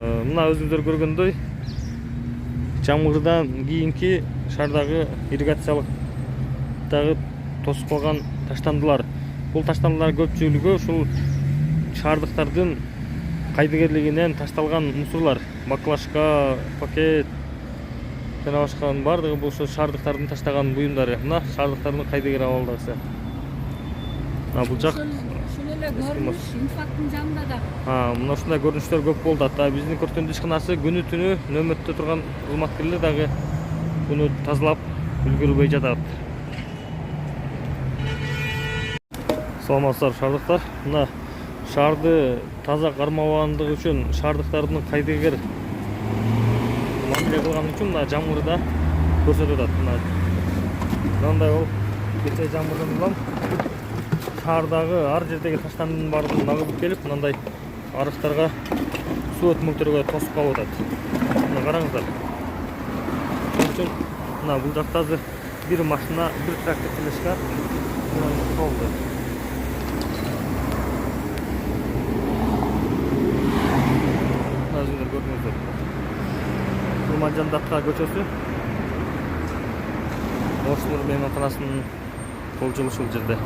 Мына өзүңүздөр көргөндөй жамгырдан кийинки шаардагы ирригациялык дагы тосуп калган таштандылар. Бул таштандылар көпчүлүгү ушул шаардыктардын кайдыгерлигинен ташталган мусорлар. Баклажка, пакет жана башканын бардыгы бул ошо шаардыктардын таштаган буюмдары. Мына шаардыктардын кайдыгер абалдагысы. Бул жак Görmüş, infaktın camında da. Мына ушундай көрүнүштөр көп болду. Ата биздин көркөндү ишканасы күнү түнү нөмөттө турган кызматкерлер дагы буну тазалап үлгүрбөй жатат. Саламатсыздар шаардыктар. Мына шаарды таза кармабагандыгы үчүн шаардыктардын кайдыгер мамиле кылган үчүн мына жамгырда көрсөтүп атат. Мындай бол кече жамгырдан улам шаардагы ар жердеги таштандын баардыгын агып келип, мындай арыктарга суу өтмөктөргө тосуп калып атат. Мына караңыздар. Ошон үчүн мына бул жакта азыр бир машина, бир трактор тележка болду. Өзүңөр көрдүңүздөр. Курманжан датка көчөсү. Ош Нур мейманканасынын кол жылы ушул жерде.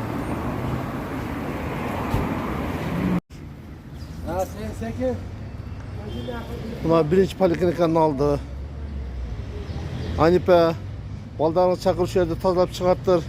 Buna birinci poliklinikanın aldı. Hanipe, baldarını çakır şu yerde tazalap çıkarttır.